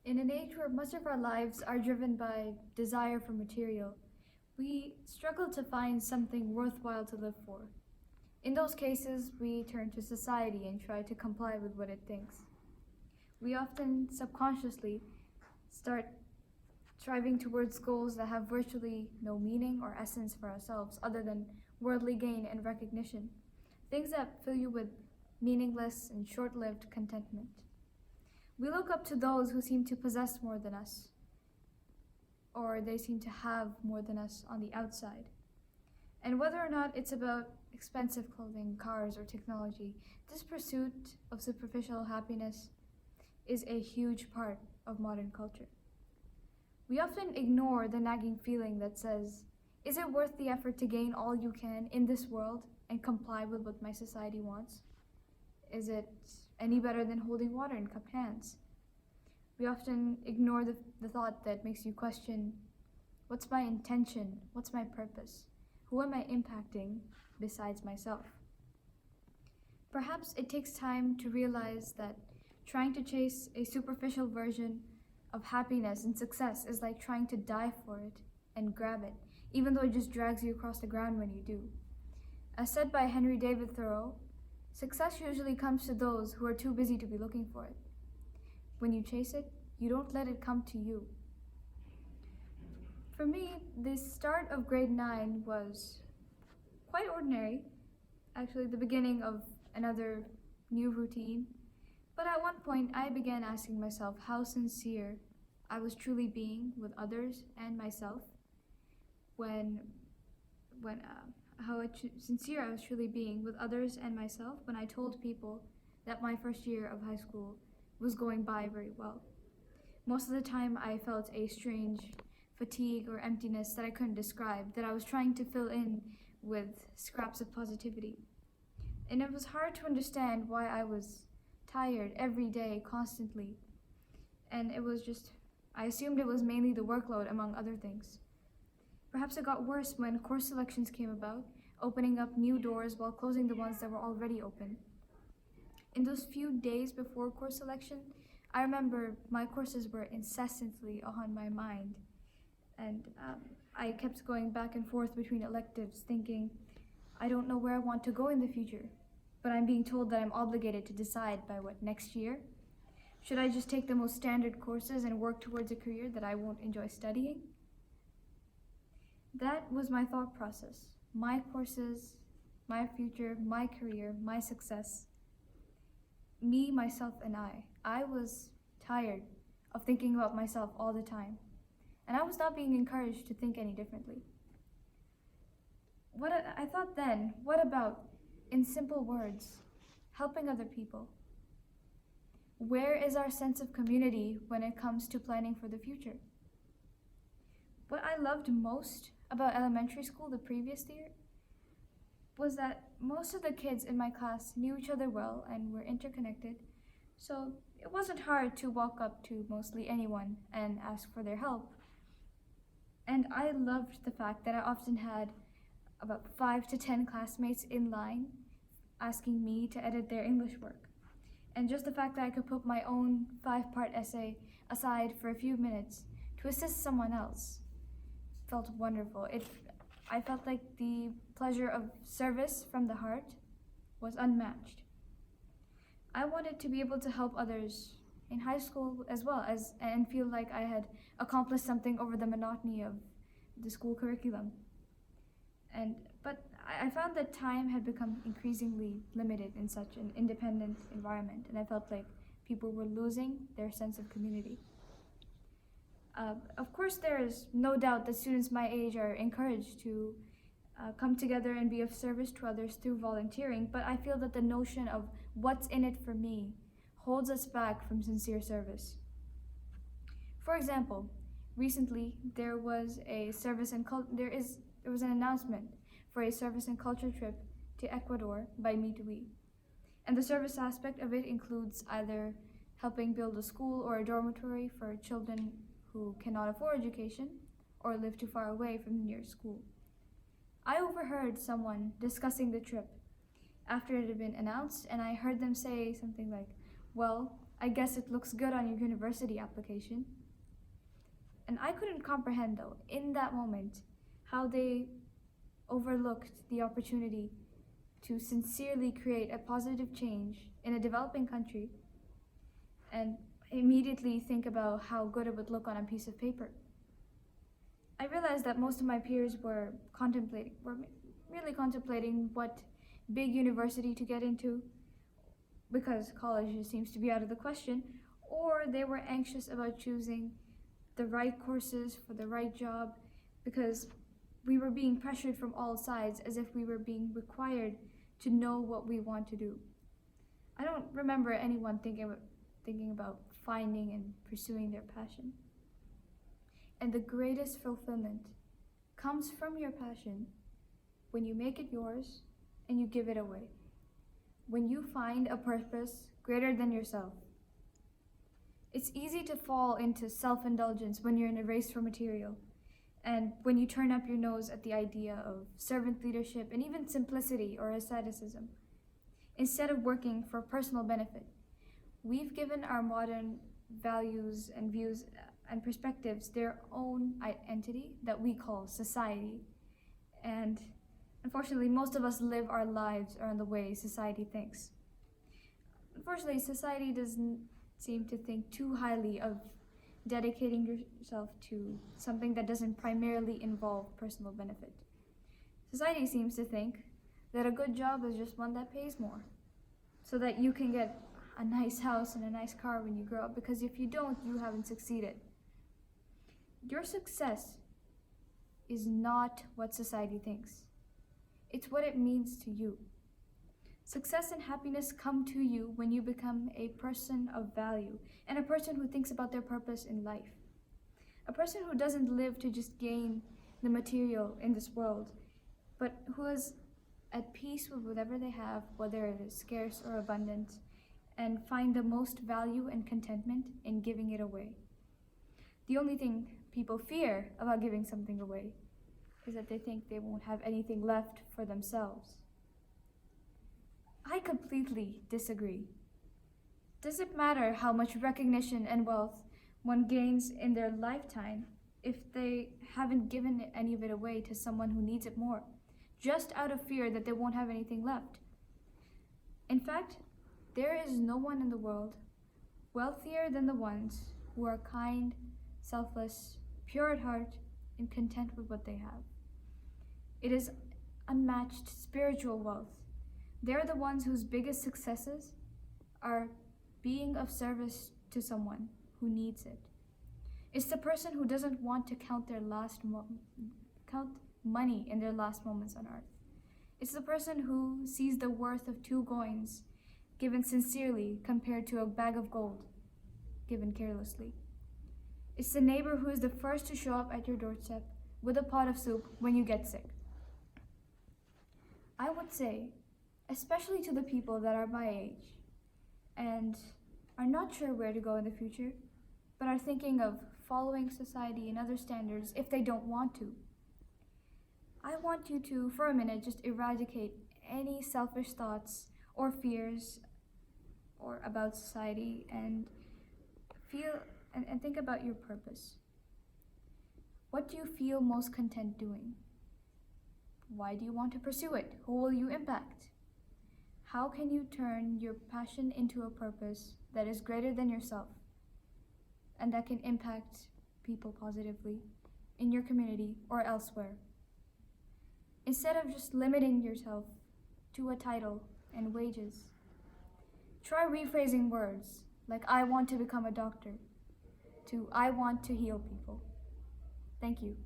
In an age where much of our lives are driven by desire for material, we struggle to find something worthwhile to live for. In those cases, we turn to society and try to comply with what it thinks. We often subconsciously start striving towards goals that have virtually no meaning or essence for ourselves other than worldly gain and recognition, things that fill you with meaningless and short lived contentment. We look up to those who seem to possess more than us, or they seem to have more than us on the outside. And whether or not it's about expensive clothing, cars, or technology, this pursuit of superficial happiness is a huge part of modern culture. We often ignore the nagging feeling that says, is it worth the effort to gain all you can in this world and comply with what my society wants? Is it any better than holding water in cupped hands? We often ignore the thought that makes you question, what's my intention? What's my purpose? Who am I impacting besides myself? Perhaps it takes time to realize that trying to chase a superficial version of happiness and success is like trying to die for it and grab it, even though it just drags you across the ground when you do. As said by Henry David Thoreau, success usually comes to those who are too busy to be looking for it. When you chase it, you don't let it come to you. For me, the start of grade 9 was quite ordinary, actually the beginning of another new routine. But at one point, I began asking myself how sincere I was truly being with others and myself sincere I was truly being with others and myself when I told people that my first year of high school was going by very well. Most of the time, I felt a strange fatigue or emptiness that I couldn't describe, that I was trying to fill in with scraps of positivity. And it was hard to understand why I was tired every day, constantly. And I assumed it was mainly the workload, among other things. Perhaps it got worse when course selections came about, opening up new doors while closing the ones that were already open. In those few days before course selection, I remember my courses were incessantly on my mind. And I kept going back and forth between electives, thinking, I don't know where I want to go in the future, but I'm being told that I'm obligated to decide by next year? Should I just take the most standard courses and work towards a career that I won't enjoy studying? That was my thought process. My courses, my future, my career, my success. Me, myself, and I. I was tired of thinking about myself all the time, and I was not being encouraged to think any differently. I thought then, what about, in simple words, helping other people? Where is our sense of community when it comes to planning for the future? What I loved most about elementary school the previous year was that most of the kids in my class knew each other well and were interconnected, so it wasn't hard to walk up to mostly anyone and ask for their help. And I loved the fact that I often had about 5 to 10 classmates in line asking me to edit their English work. And just the fact that I could put my own 5-part essay aside for a few minutes to assist someone else felt wonderful. I felt like the pleasure of service from the heart was unmatched. I wanted to be able to help others in high school as well and feel like I had accomplished something over the monotony of the school curriculum. But I found that time had become increasingly limited in such an independent environment, and I felt like people were losing their sense of community. Of course, there is no doubt that students my age are encouraged to come together and be of service to others through volunteering, but I feel that the notion of what's in it for me holds us back from sincere service. For example, recently there was an announcement for a service and culture trip to Ecuador by Me to We. And the service aspect of it includes either helping build a school or a dormitory for children who cannot afford education or live too far away from the nearest school. I overheard someone discussing the trip after it had been announced, and I heard them say something like, well, I guess it looks good on your university application. And I couldn't comprehend, though, in that moment, how they overlooked the opportunity to sincerely create a positive change in a developing country and immediately think about how good it would look on a piece of paper. I realized that most of my peers were merely contemplating what big university to get into, because college just seems to be out of the question, or they were anxious about choosing the right courses for the right job, because we were being pressured from all sides as if we were being required to know what we want to do. I don't remember anyone thinking about finding and pursuing their passion. And the greatest fulfillment comes from your passion when you make it yours and you give it away. When you find a purpose greater than yourself. It's easy to fall into self-indulgence when you're in a race for material, and when you turn up your nose at the idea of servant leadership and even simplicity or asceticism. Instead of working for personal benefit, we've given our modern values and views and perspectives their own entity that we call society. And unfortunately, most of us live our lives around the way society thinks. Unfortunately, society doesn't seem to think too highly of dedicating yourself to something that doesn't primarily involve personal benefit. Society seems to think that a good job is just one that pays more, so that you can get a nice house and a nice car when you grow up, because if you don't, you haven't succeeded. Your success is not what society thinks. It's what it means to you. Success and happiness come to you when you become a person of value and a person who thinks about their purpose in life. A person who doesn't live to just gain the material in this world, but who is at peace with whatever they have, whether it is scarce or abundant, and find the most value and contentment in giving it away. The only thing people fear about giving something away is that they think they won't have anything left for themselves. I completely disagree. Does it matter how much recognition and wealth one gains in their lifetime if they haven't given any of it away to someone who needs it more, just out of fear that they won't have anything left? In fact, there is no one in the world wealthier than the ones who are kind, selfless, pure at heart, and content with what they have. It is unmatched spiritual wealth. They're the ones whose biggest successes are being of service to someone who needs it. It's the person who doesn't want to count money in their last moments on earth. It's the person who sees the worth of 2 coins given sincerely compared to a bag of gold given carelessly. It's the neighbor who is the first to show up at your doorstep with a pot of soup when you get sick. I would say, especially to the people that are my age and are not sure where to go in the future, but are thinking of following society and other standards if they don't want to. I want you to, for a minute, just eradicate any selfish thoughts or fears or about society and feel and think about your purpose. What do you feel most content doing? Why do you want to pursue it? Who will you impact? How can you turn your passion into a purpose that is greater than yourself and that can impact people positively in your community or elsewhere? Instead of just limiting yourself to a title and wages, try rephrasing words like "I want to become a doctor" to "I want to heal people." Thank you.